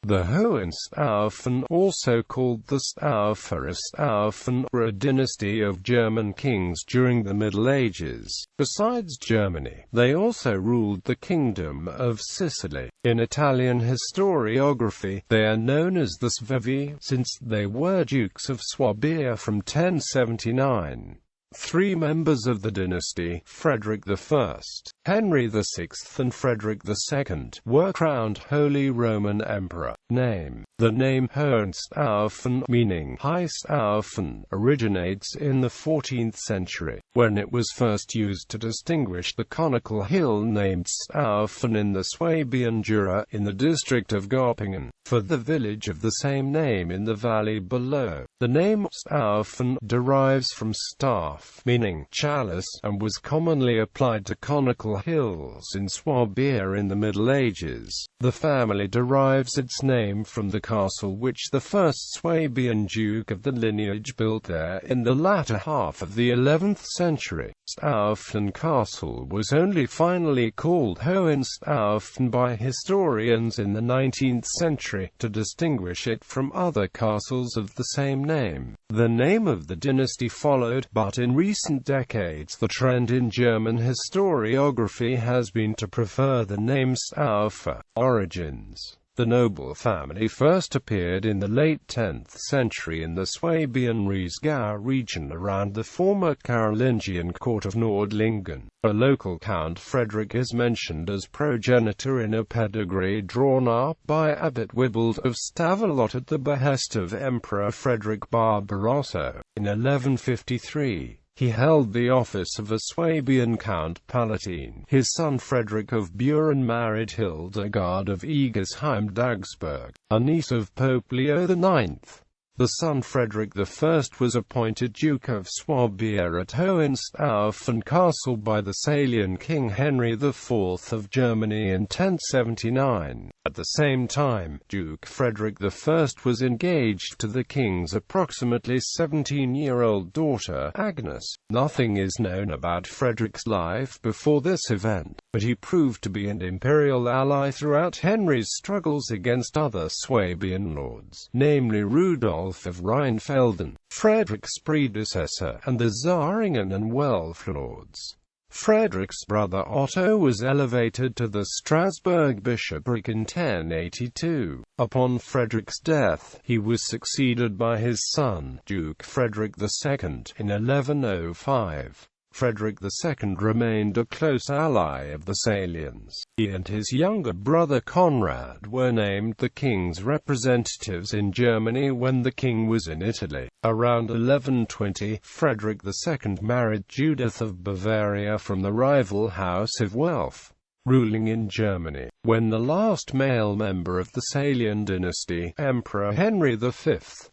The Hohenstaufen, also called the Staufer Staufen, were a dynasty of German kings during the Middle Ages. Besides Germany, they also ruled the Kingdom of Sicily. In Italian historiography, they are known as the Svevi, since they were dukes of Swabia from 1079. Three members of the dynasty, Frederick I, Henry VI and Frederick II, were crowned Holy Roman Emperor. Name: the name Hohenstaufen, meaning High Staufen, originates in the 14th century, when it was first used to distinguish the conical hill named Staufen in the Swabian Jura, in the district of Göppingen, for the village of the same name in the valley below. The name Staufen derives from staff, meaning chalice, and was commonly applied to conical hills in Swabia in the Middle Ages. The family derives its name from the castle which the first Swabian duke of the lineage built there in the latter half of the 11th century. Staufen Castle was only finally called Hohenstaufen by historians in the 19th century, to distinguish it from other castles of the same name. The name of the dynasty followed, but in recent decades the trend in German historiography has been to prefer the name Staufer. Origins: the noble family first appeared in the late 10th century in the Swabian Riesgau region around the former Carolingian court of Nordlingen. A local Count Frederick is mentioned as progenitor in a pedigree drawn up by Abbot Wibold of Stavelot at the behest of Emperor Frederick Barbarossa. In 1153, he held the office of a Swabian Count Palatine. His son Frederick of Buren married Hildegard of Egersheim-Dagsburg, a niece of Pope Leo IX. The son Frederick I was appointed Duke of Swabia at Hohenstaufen Castle by the Salian King Henry IV of Germany in 1079. At the same time, Duke Frederick I was engaged to the king's approximately 17-year-old daughter, Agnes. Nothing is known about Frederick's life before this event, but he proved to be an imperial ally throughout Henry's struggles against other Swabian lords, namely Rudolph of Rheinfelden, Frederick's predecessor, and the Zähringen and Welf lords. Frederick's brother Otto was elevated to the Strasbourg bishopric in 1082. Upon Frederick's death, he was succeeded by his son, Duke Frederick II, in 1105. Frederick II remained a close ally of the Salians. He and his younger brother Conrad were named the king's representatives in Germany when the king was in Italy. Around 1120, Frederick II married Judith of Bavaria from the rival House of Welf, ruling in Germany. When the last male member of the Salian dynasty, Emperor Henry V,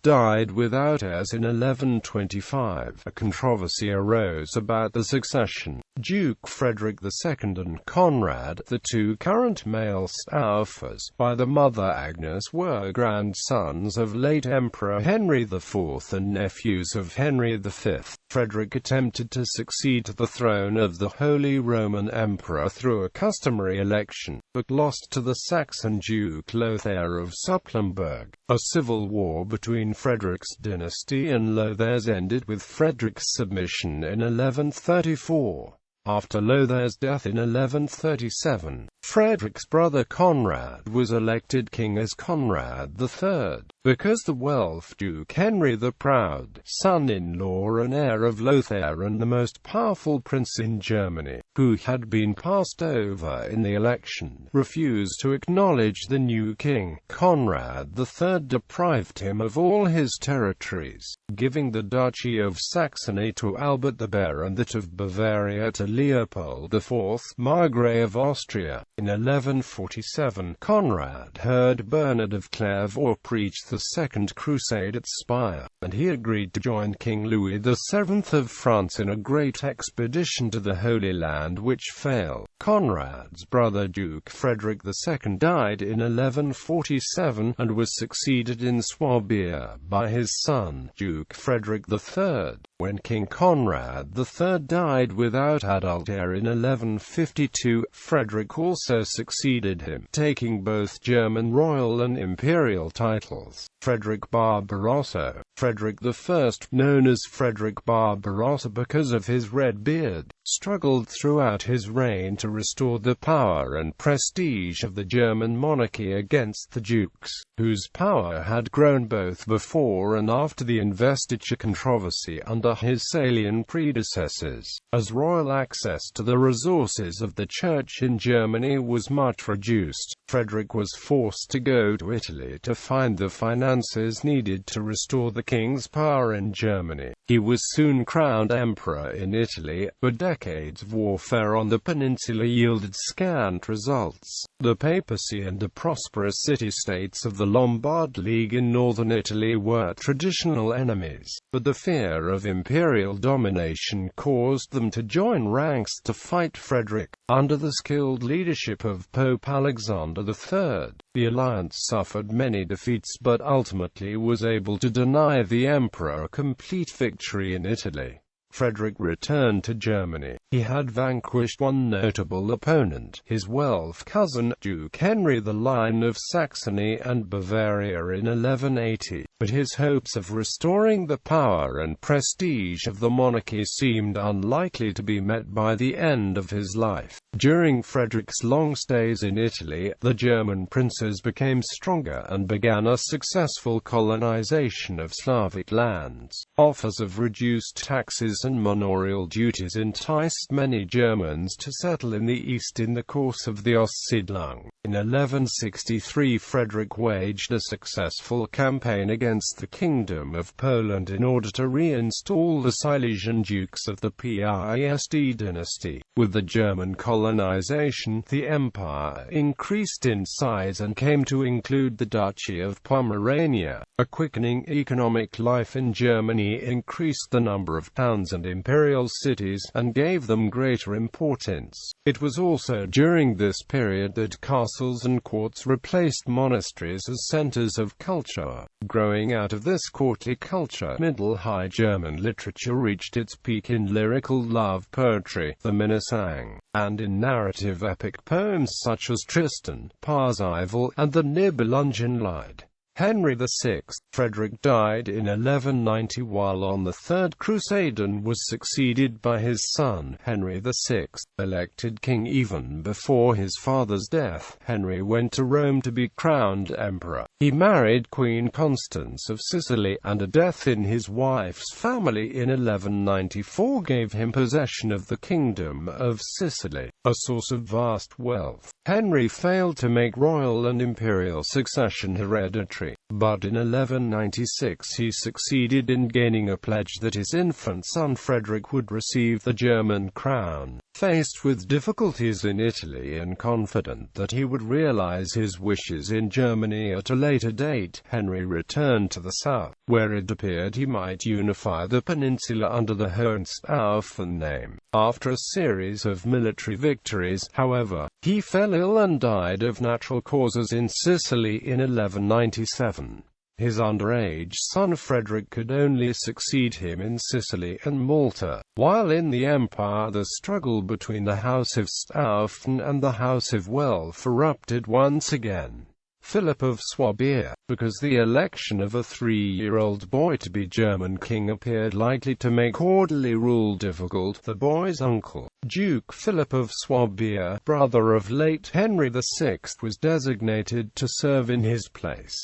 died without heirs in 1125, a controversy arose about the succession. Duke Frederick II and Conrad, the two current male Staufers, by the mother Agnes, were grandsons of late Emperor Henry IV and nephews of Henry V. Frederick attempted to succeed to the throne of the Holy Roman Emperor through a customary election, but lost to the Saxon Duke Lothair of Supplenburg. A civil war between Frederick's dynasty and Lothair's ended with Frederick's submission in 1134. After Lothair's death in 1137, Frederick's brother Conrad was elected king as Conrad III, because the Welf Duke Henry the Proud, son-in-law and heir of Lothair and the most powerful prince in Germany, who had been passed over in the election, refused to acknowledge the new king. Conrad III deprived him of all his territories, giving the Duchy of Saxony to Albert the Bear and that of Bavaria to Leopold IV, Margrave of Austria. In 1147, Conrad heard Bernard of Clairvaux preach the Second Crusade at Spire, and he agreed to join King Louis VII of France in a great expedition to the Holy Land which failed. Conrad's brother Duke Frederick II died in 1147 and was succeeded in Swabia by his son, Duke Frederick III. When King Conrad III died without adult heir in 1152, Frederick also succeeded him, taking both German royal and imperial titles. Frederick Barbarossa. Frederick I, known as Frederick Barbarossa because of his red beard, struggled throughout his reign to restore the power and prestige of the German monarchy against the dukes, whose power had grown both before and after the investiture controversy under his Salian predecessors. As royal access to the resources of the Church in Germany was much reduced, Frederick was forced to go to Italy to find the finances needed to restore the king's power in Germany. He was soon crowned emperor in Italy, but decades of warfare on the peninsula yielded scant results. The papacy and the prosperous city-states of the Lombard League in northern Italy were traditional enemies, but the fear of imperial domination caused them to join ranks to fight Frederick. Under the skilled leadership of Pope Alexander III, the alliance suffered many defeats but ultimately was able to deny the emperor a complete victory in Italy. Frederick returned to Germany. He had vanquished one notable opponent, his wealthy cousin, Duke Henry the Lion of Saxony and Bavaria in 1180, but his hopes of restoring the power and prestige of the monarchy seemed unlikely to be met by the end of his life. During Frederick's long stays in Italy, the German princes became stronger and began a successful colonization of Slavic lands. Offers of reduced taxes and manorial duties enticed many Germans to settle in the east in the course of the Aussiedlung. In 1163 Frederick waged a successful campaign against the Kingdom of Poland in order to reinstall the Silesian dukes of the Piast dynasty. With the German colonization, the empire increased in size and came to include the Duchy of Pomerania. A quickening economic life in Germany increased the number of towns and imperial cities, and gave them greater importance. It was also during this period that castles and courts replaced monasteries as centers of culture. Growing out of this courtly culture, Middle High German literature reached its peak in lyrical love poetry, the Minnesang, and in narrative epic poems such as Tristan, Parsifal, and the Nibelungenlied. Henry VI. Frederick died in 1190 while on the Third Crusade and was succeeded by his son, Henry VI, elected king even before his father's death. Henry went to Rome to be crowned emperor. He married Queen Constance of Sicily, and a death in his wife's family in 1194 gave him possession of the Kingdom of Sicily, a source of vast wealth. Henry failed to make royal and imperial succession hereditary, but in 1196 he succeeded in gaining a pledge that his infant son Frederick would receive the German crown. Faced with difficulties in Italy and confident that he would realize his wishes in Germany at a later date, Henry returned to the south, where it appeared he might unify the peninsula under the Hohenstaufen name. After a series of military victories, however, he fell ill and died of natural causes in Sicily in 1197. His underage son Frederick could only succeed him in Sicily and Malta. While in the empire, the struggle between the House of Staufen and the House of Welf erupted once again. Philip of Swabia, because the election of a 3-year-old boy to be German king appeared likely to make orderly rule difficult, the boy's uncle, Duke Philip of Swabia, brother of late Henry VI, was designated to serve in his place.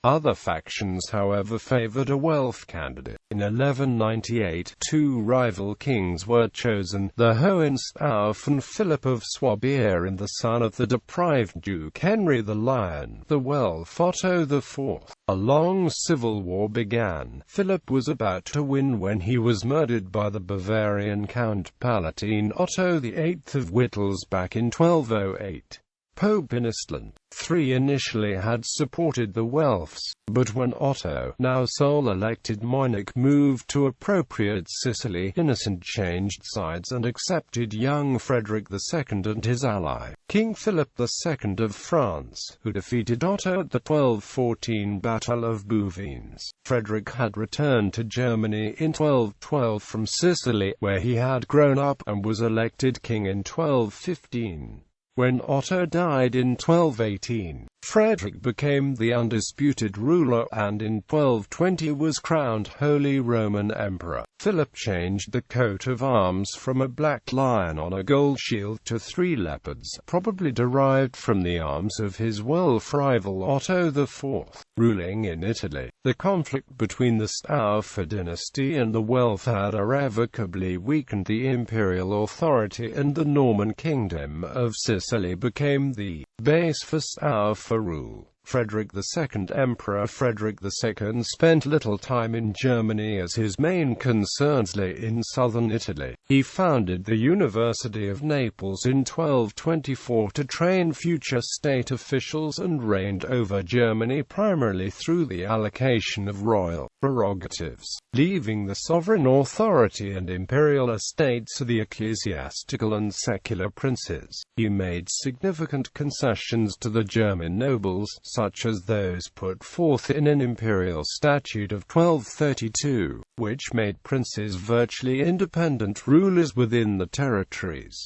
Other factions however favored a Welf candidate. In 1198, two rival kings were chosen, the Hohenstaufen Philip of Swabia and the son of the deprived Duke Henry the Lion, the Welf Otto IV. A long civil war began. Philip was about to win when he was murdered by the Bavarian Count Palatine Otto VIII of Wittelsbach in 1208. Pope in Italy. 3 initially had supported the Welfs, but when Otto, now sole elected monarch, moved to appropriate Sicily, Innocent changed sides and accepted young Frederick II and his ally, King Philip II of France, who defeated Otto at the 1214 Battle of Bouvines. Frederick had returned to Germany in 1212 from Sicily, where he had grown up, and was elected king in 1215. When Otto died in 1218, Frederick became the undisputed ruler, and in 1220 was crowned Holy Roman Emperor. Philip changed the coat of arms from a black lion on a gold shield to 3 leopards, probably derived from the arms of his Welf rival Otto IV. Ruling in Italy, the conflict between the Staufer dynasty and the Welf had irrevocably weakened the imperial authority, and the Norman kingdom of Sicily became the base for Staufer rule. Frederick II Emperor Frederick II spent little time in Germany, as his main concerns lay in southern Italy. He founded the University of Naples in 1224 to train future state officials, and reigned over Germany primarily through the allocation of royal prerogatives, leaving the sovereign authority and imperial estates to the ecclesiastical and secular princes. He made significant concessions to the German nobles, such as those put forth in an imperial statute of 1232, which made princes virtually independent rulers within the territories.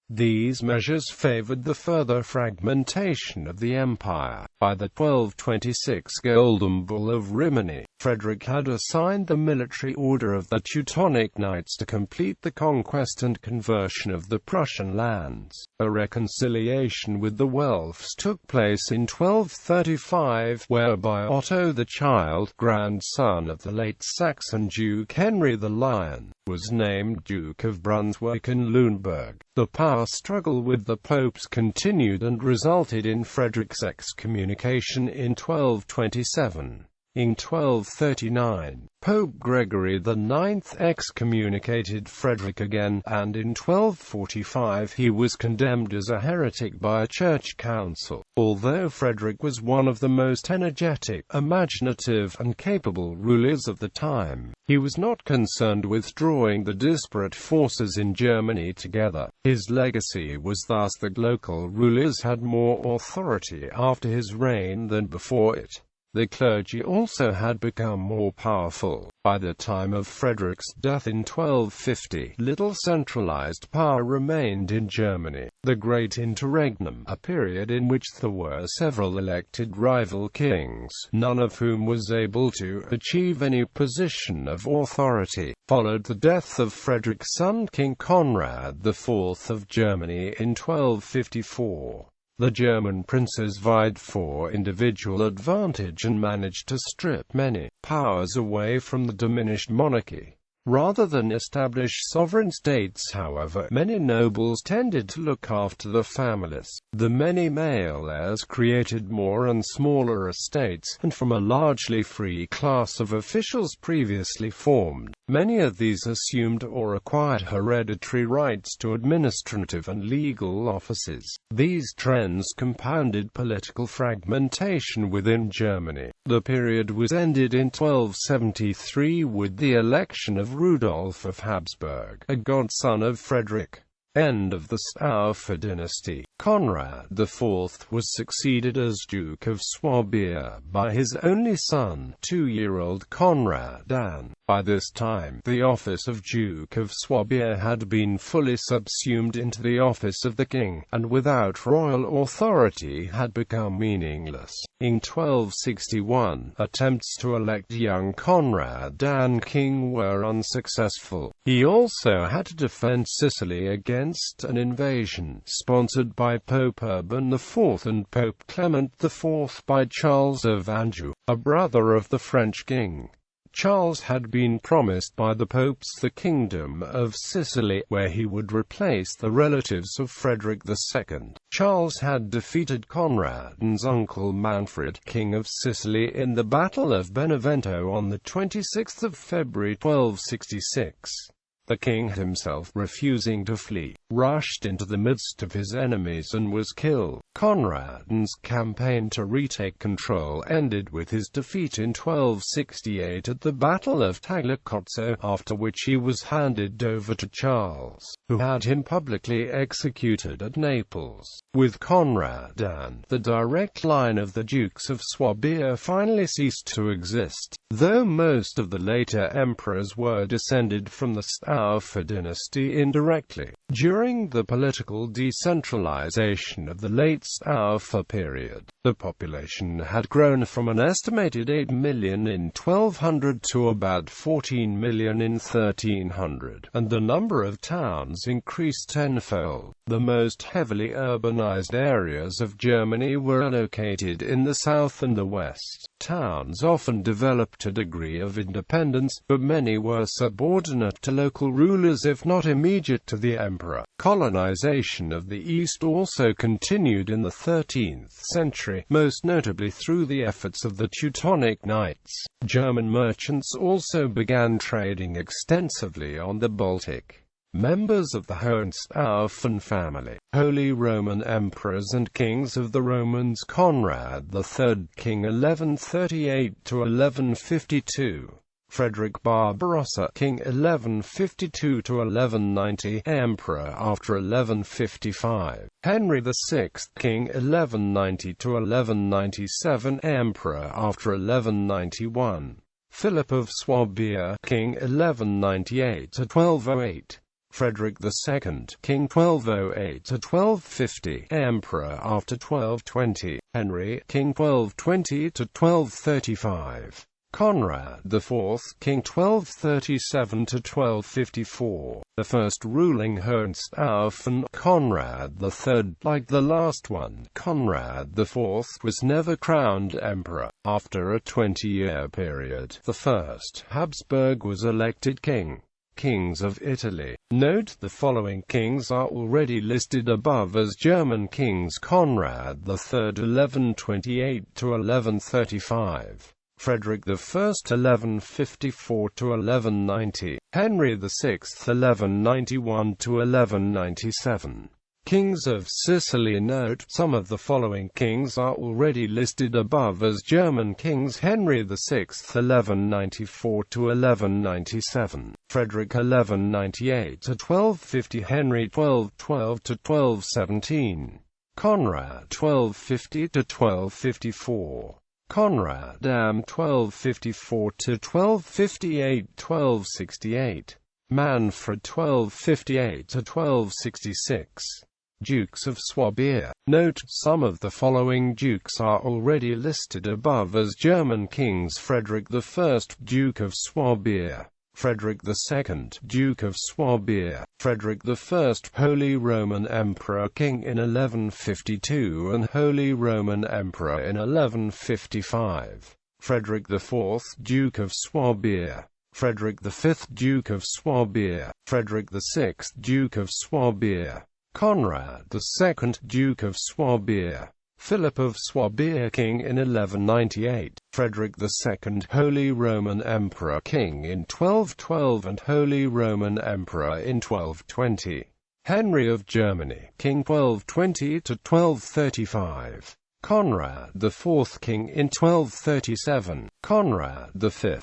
These measures favored the further fragmentation of the empire. By the 1226 Golden Bull of Rimini, Frederick had assigned the military order of the Teutonic Knights to complete the conquest and conversion of the Prussian lands. A reconciliation with the Welfs took place in 1235, whereby Otto the Child, grandson of the late Saxon Duke Henry the Lion, was named Duke of Brunswick and Luneburg. The power struggle with the popes continued and resulted in Frederick's excommunication in 1227. In 1239, Pope Gregory IX excommunicated Frederick again, and in 1245 he was condemned as a heretic by a church council. Although Frederick was one of the most energetic, imaginative, and capable rulers of the time, he was not concerned with drawing the disparate forces in Germany together. His legacy was thus that local rulers had more authority after his reign than before it. The clergy also had become more powerful. By the time of Frederick's death in 1250, little centralized power remained in Germany. The Great Interregnum, a period in which there were several elected rival kings, none of whom was able to achieve any position of authority, followed the death of Frederick's son King Conrad IV of Germany in 1254. The German princes vied for individual advantage and managed to strip many powers away from the diminished monarchy. Rather than establish sovereign states, however, many nobles tended to look after the families. The many male heirs created more and smaller estates, and from a largely free class of officials previously formed, many of these assumed or acquired hereditary rights to administrative and legal offices. These trends compounded political fragmentation within Germany. The period was ended in 1273 with the election of Rudolph of Habsburg, a godson of Frederick. End of the Staufer dynasty. Conrad IV was succeeded as Duke of Swabia by his only son, 2-year-old Conrad Dan. By this time, the office of Duke of Swabia had been fully subsumed into the office of the king, and without royal authority had become meaningless. In 1261, attempts to elect young Conrad Dan king were unsuccessful. He also had to defend Sicily against an invasion, sponsored by Pope Urban IV and Pope Clement IV by Charles of Anjou, a brother of the French king. Charles had been promised by the popes the kingdom of Sicily, where he would replace the relatives of Frederick II. Charles had defeated Conrad's uncle Manfred, king of Sicily, in the Battle of Benevento on 26 February 1266. The king himself, refusing to flee, rushed into the midst of his enemies and was killed. Conrad's campaign to retake control ended with his defeat in 1268 at the Battle of Tagliacozzo, after which he was handed over to Charles, who had him publicly executed at Naples. With Conrad and the direct line of the Dukes of Swabia finally ceased to exist, though most of the later emperors were descended from the Staufer dynasty indirectly. During the political decentralization of the late Staufer period, the population had grown from an estimated 8 million in 1200 to about 14 million in 1300, and the number of towns increased tenfold. The most heavily urbanized areas of Germany were located in the south and the west. Towns often developed a degree of independence, but many were subordinate to local rulers if not immediate to the emperor. Colonization of the East also continued in the 13th century, most notably through the efforts of the Teutonic Knights. German merchants also began trading extensively on the Baltic. Members of the Hohenstaufen family, Holy Roman Emperors and Kings of the Romans: Conrad III, King 1138–1152. Frederick Barbarossa, King 1152–1190, Emperor after 1155. Henry VI, King 1190–1197, Emperor after 1191. Philip of Swabia, King 1198–1208. Frederick II, King 1208–1250, Emperor after 1220. Henry, King 1220–1235. Conrad IV, King 1237–1254. The first ruling Hohenstaufen, Conrad III. Like the last one, Conrad IV was never crowned emperor. After a 20-year period, the first Habsburg was elected king. Kings of Italy. Note the following kings are already listed above as German kings: Conrad III 1128–1135. Frederick I 1154–1190, Henry VI 1191–1197. Kings of Sicily. Note, some of the following kings are already listed above as German kings: Henry VI 1194–1197, Frederick 1198–1250, Henry 1212–1217, Conrad 1250–1254. Conrad Am 1254–1258, 1268. Manfred 1258–1266. Dukes of Swabia. Note, some of the following dukes are already listed above as German kings: Frederick I, Duke of Swabia. Frederick II, Duke of Swabia. Frederick I, Holy Roman Emperor, King in 1152 and Holy Roman Emperor in 1155. Frederick IV, Duke of Swabia. Frederick V, Duke of Swabia. Frederick VI, Duke of Swabia. Conrad II, Duke of Swabia. Philip of Swabia, King in 1198. Frederick II, Holy Roman Emperor, King in 1212 and Holy Roman Emperor in 1220. Henry of Germany, King 1220–1235. Conrad IV, King in 1237. Conrad V,